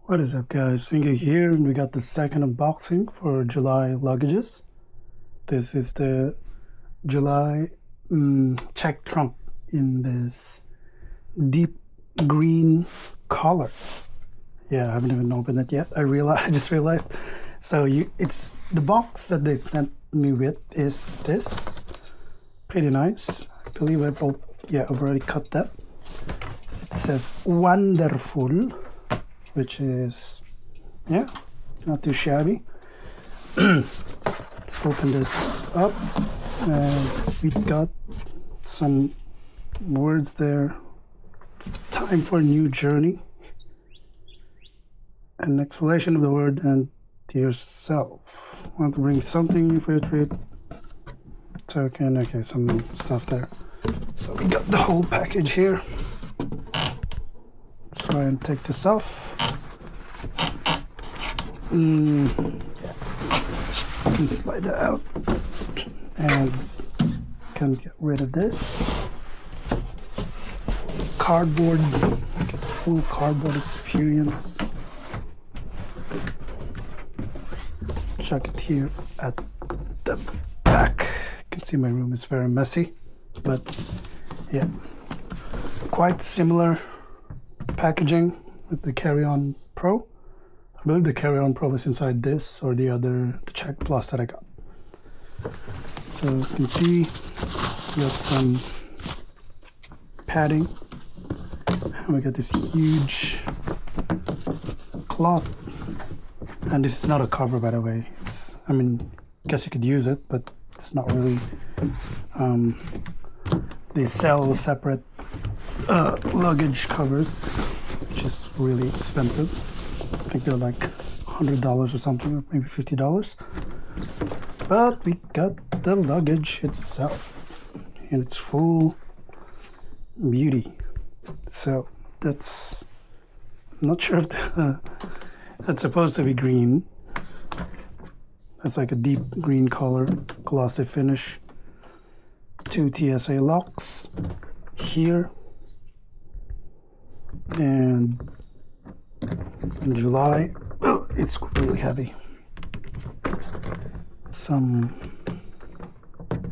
What is up, guys? Finger here, and we got the second unboxing for July luggages. This is the July check trunk in this deep green color. Yeah, I haven't even opened it yet. I just realized. So it's the box that they sent me with is this. Pretty nice. I believe I've already cut that. It says wonderful, which is, yeah, not too shabby. Let's open this up, and we got some words there. It's time for a new journey. An explanation of the word and to yourself. Want to bring something new for your trip. Token, okay, some stuff there. So we got the whole package here. Let's try and take this off. Yeah. Can slide that out and can get rid of this cardboard. Get the full cardboard experience. Chuck it here at the back. You can see my room is very messy, but yeah, quite similar packaging with the Carry-On Pro. I believe the Carry-On Pro is inside this or the Check Plus that I got. So you can see we got some padding, and we got this huge cloth. And this is not a cover, by the way. I guess you could use it, but it's not really. They sell separate luggage covers, which is really expensive. I think they're like $100 or something, or maybe $50. But we got the luggage itself in its full beauty. So that's, I'm not sure if that's supposed to be green. That's like a deep green color, glossy finish. 2 TSA locks here, and in July, oh, it's really heavy. Some,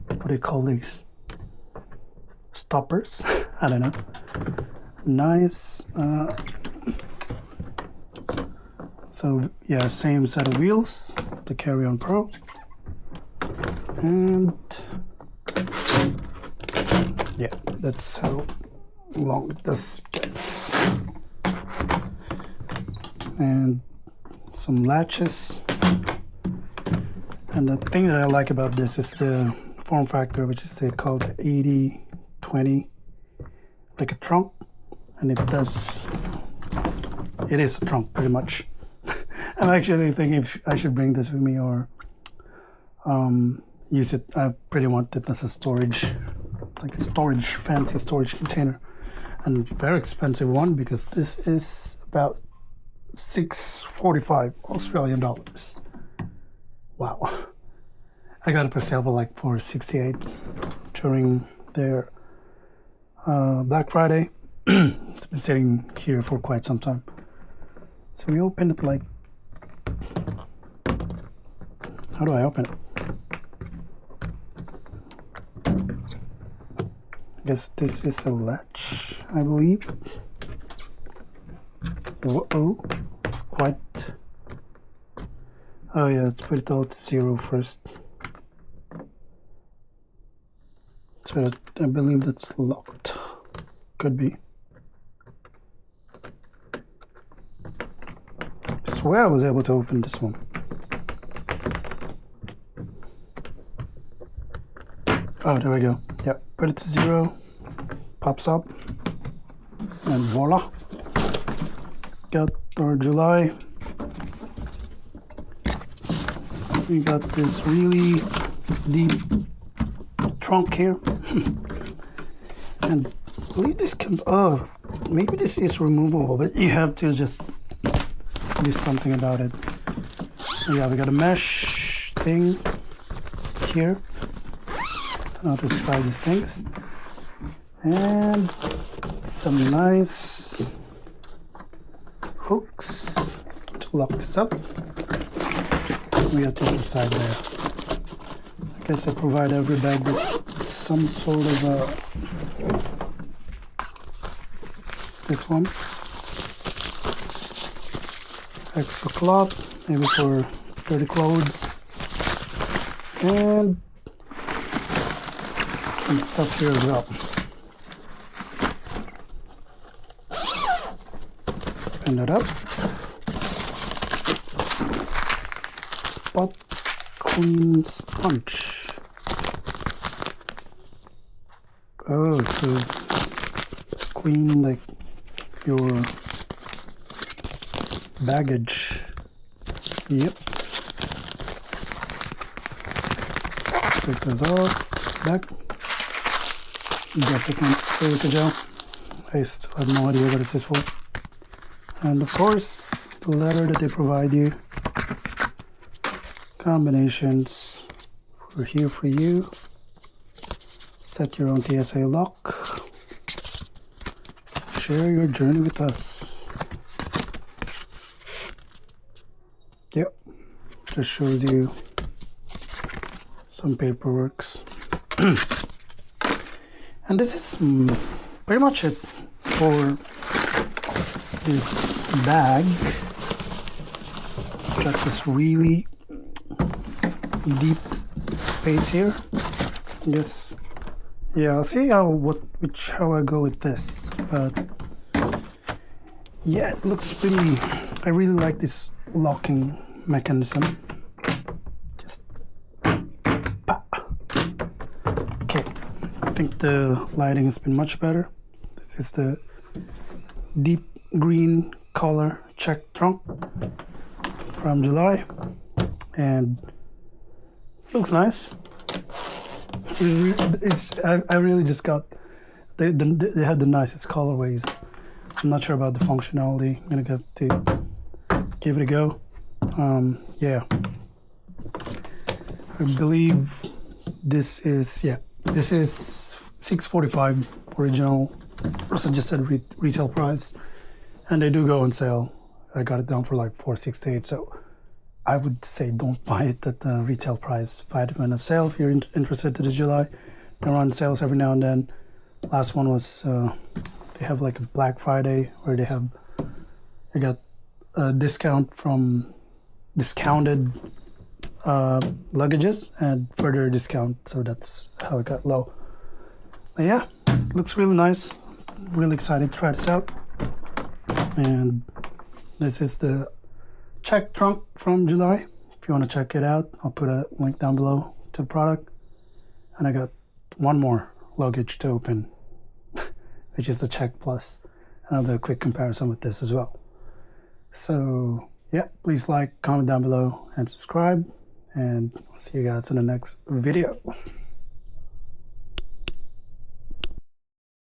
what do you call these? Stoppers? I don't know. Nice. So yeah, same set of wheels, the Carry-On Pro, and yeah, that's how long this gets. And some latches. And the thing that I like about this is the form factor, which is they call it 80-20, like a trunk, and it is a trunk pretty much. I'm actually thinking if I should bring this with me or use it. I pretty want it as a storage. It's like a fancy storage container, and very expensive one because this is about $645 Australian dollars. Wow. I got it for sale for $68 during their Black Friday. It's been sitting here for quite some time. So we open it like, how do I open it? I guess this is a latch, I believe. Whoa, it's quite. Oh yeah, let's put it all to 0 first. So I believe that's locked. Could be. I swear I was able to open this one. Oh, there we go. Yep, put it to 0, pops up, and voila. Got our July. We got this really deep trunk here. And I believe this can, maybe this is removable, but you have to just do something about it. Yeah, we got a mesh thing here. I'll just try these things. And some nice hooks lock this up. We got the other side there. I guess I provide every bag with some sort of this one. Extra cloth, maybe for dirty clothes. And some stuff here as well. Open it up. Spot clean sponge. Oh, to clean like your baggage. Yep. Take those off. Back. Desiccant silica gel. I still have no idea what this is for. And of course, the letter that they provide you. Combinations for here for you. Set your own TSA lock. Share your journey with us. Yep. Just shows you some paperworks. And this is pretty much it for this bag. Got this really deep space here. Yes. Yeah, I'll see how I go with this. But yeah, it looks really. I really like this locking mechanism. Just okay. I think the lighting has been much better. This is the deep green color check trunk from July, and looks nice. I really just got they had the nicest colorways. I'm not sure about the functionality. I'm gonna have to give it a go. Yeah, I believe this is 645 original or suggested retail price, and they do go on sale. I got it down for like $468, so I would say don't buy it at the retail price. Buy it when a sale if you're interested to this July. They run sales every now and then. Last one was they have like a Black Friday where they got a discount from discounted luggages and further discount, so that's how it got low. But yeah, it looks really nice. Really excited to try this out. And this is the check trunk from July. If you want to check it out, I'll put a link down below to the product. And I got one more luggage to open, which is the check plus. Another quick comparison with this as well. So yeah, please like, comment down below, and subscribe. And I'll see you guys in the next video.